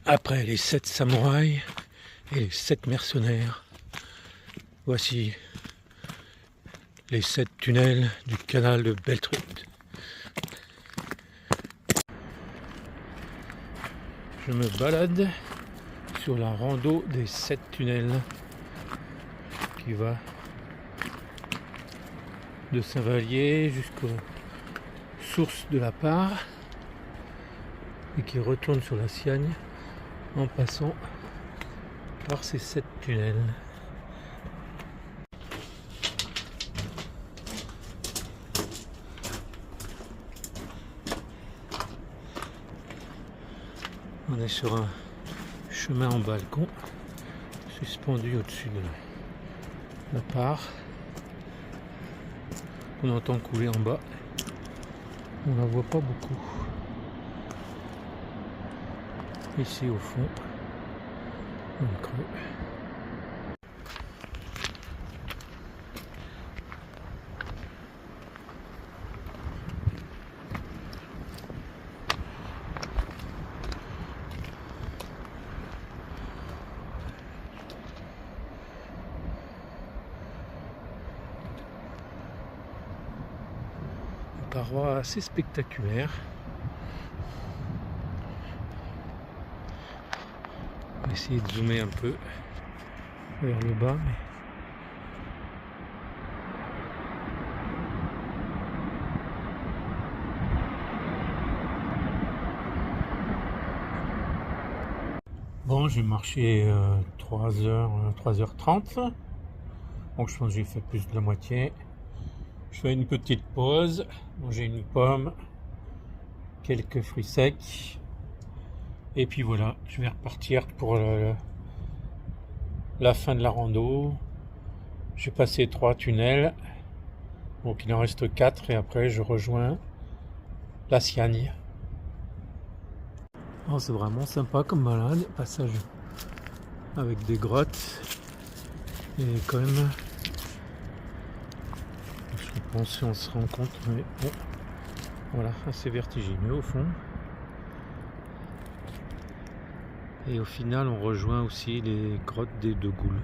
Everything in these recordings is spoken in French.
Après les 7 samouraïs et les 7 mercenaires, voici les 7 tunnels du canal de Beltrud. Je me balade sur la rando des 7 tunnels qui va de Saint-Vallier jusqu'aux sources de la Part et qui retourne sur la Siagne en passant par ces 7 tunnels. On est sur un chemin en balcon suspendu au-dessus de la Part. On entend couler en bas. On ne la voit pas beaucoup. Ici au fond, dans le creux. Une paroi assez spectaculaire. On va essayer de zoomer un peu vers le bas. Bon, j'ai marché 3h30. Donc je pense que j'ai fait plus de la moitié. Je fais une petite pause, manger une pomme, quelques fruits secs. Et puis voilà, je vais repartir pour la fin de la rando. J'ai passé 3 tunnels, donc il en reste 4 et après je rejoins la Siagne. Oh, c'est vraiment sympa comme balade, passage avec des grottes et quand même, je pense si on se rend compte, mais bon, voilà, assez vertigineux au fond. Et au final, on rejoint aussi les grottes des Deux Goules.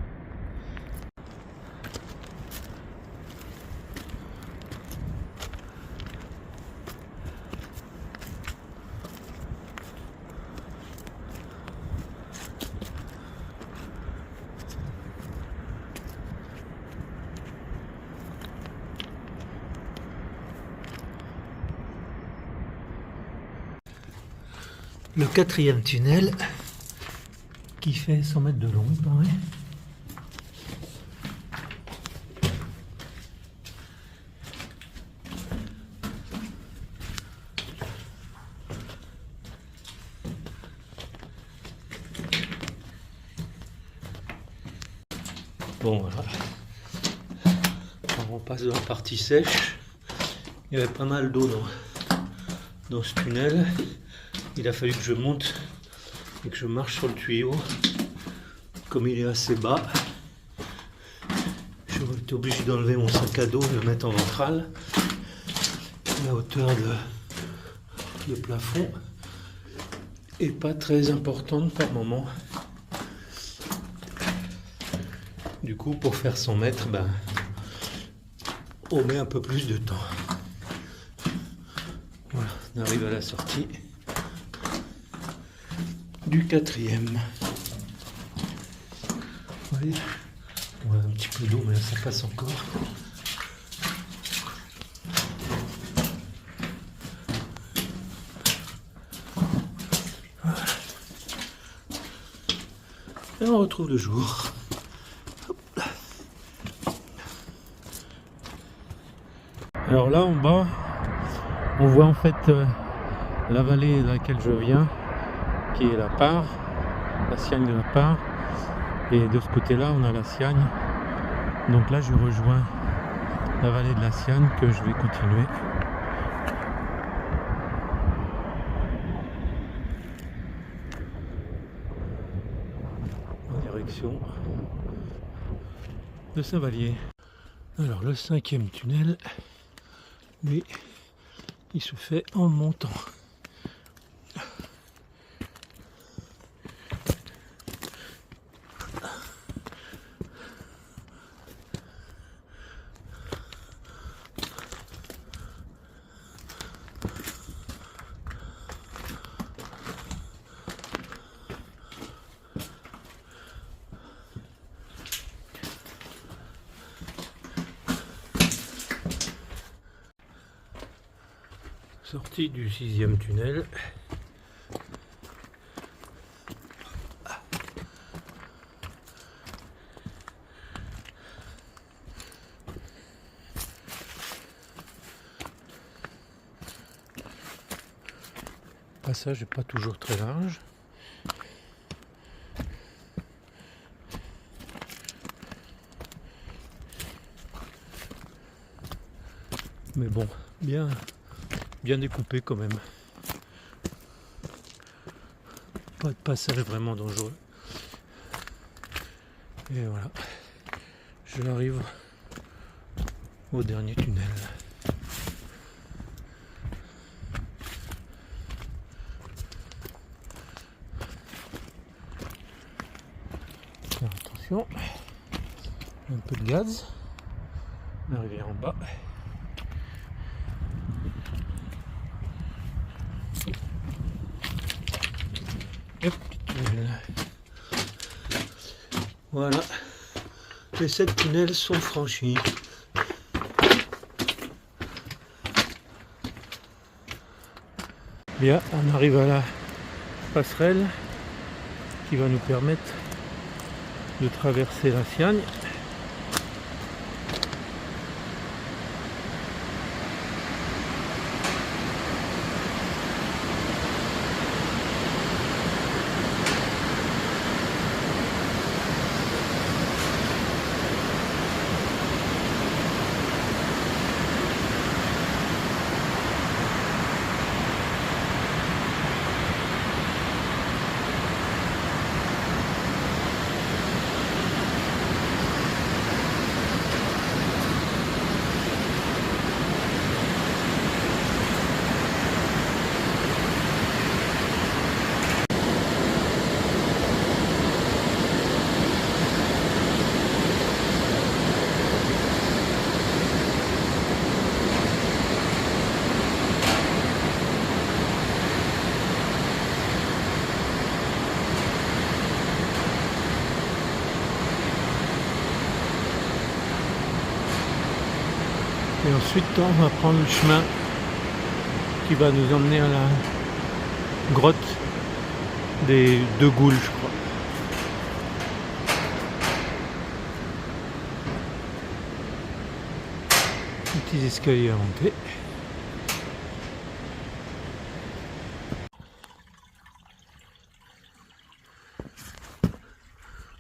Le 4e tunnel qui fait 100 mètres de long, pareil. Bon voilà, on passe dans la partie sèche. Il y avait pas mal d'eau dans ce tunnel. Il a fallu que je monte et que je marche sur le tuyau. Comme il est assez bas, j'ai été obligé d'enlever mon sac à dos et de le mettre en ventral. La hauteur de plafond est pas très importante par moment. Du coup, pour faire 100 mètres, on met un peu plus de temps. Voilà, on arrive à la sortie du 4e. Voyez, on a un petit peu d'eau, mais là ça passe encore. Voilà. Et on retrouve le jour. Alors là en bas, on voit en fait la vallée dans laquelle je viens, qui est la Part, la Siagne de la Part, et de ce côté là on a la Siagne. Donc là je rejoins la vallée de la Siagne que je vais continuer. En direction de Saint-Vallier. Alors le 5e tunnel, lui, il se fait en montant. Sortie du 6e tunnel. Le passage n'est pas toujours très large. Mais bon, bien découpé quand même. Pas de passage vraiment dangereux. Et voilà, j'arrive au dernier tunnel. Faire attention, un peu de gaz, la rivière en bas. Voilà, les 7 tunnels sont franchis. Bien, on arrive à la passerelle qui va nous permettre de traverser la Siagne. Et ensuite on va prendre le chemin qui va nous emmener à la grotte des Deux Goules, je crois. Petits escaliers à monter.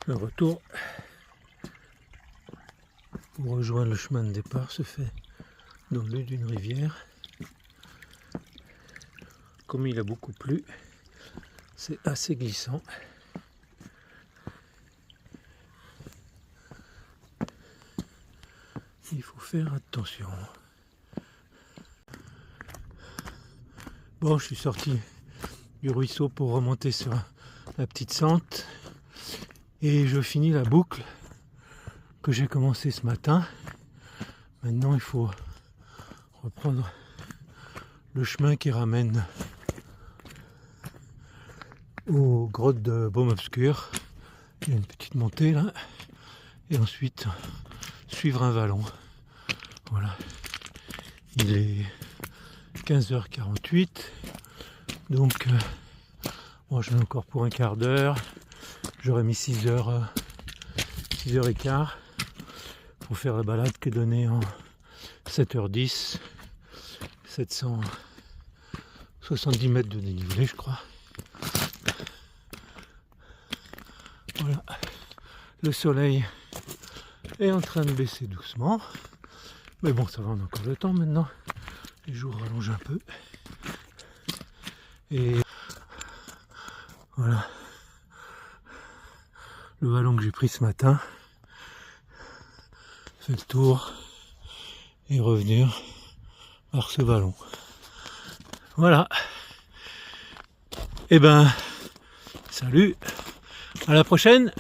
Le retour pour rejoindre le chemin de départ se fait dans le lieu d'une rivière. Comme il a beaucoup plu, c'est assez glissant. Il faut faire attention. Bon, je suis sorti du ruisseau pour remonter sur la petite sente et je finis la boucle que j'ai commencé ce matin. Maintenant, il faut reprendre le chemin qui ramène aux grottes de Baume Obscur. Il y a une petite montée là, et ensuite suivre un vallon. Voilà, il est 15h48, donc moi j'en ai encore pour un quart d'heure. J'aurais mis 6h15 pour faire la balade qui est donnée en 7h10, 770 mètres de dénivelé, je crois. Voilà, le soleil est en train de baisser doucement, mais bon, ça va, on a encore le temps maintenant. Les jours rallongent un peu. Et voilà, le vallon que j'ai pris ce matin, fait le tour et revenir par ce vallon. Voilà. Et ben, salut, à la prochaine.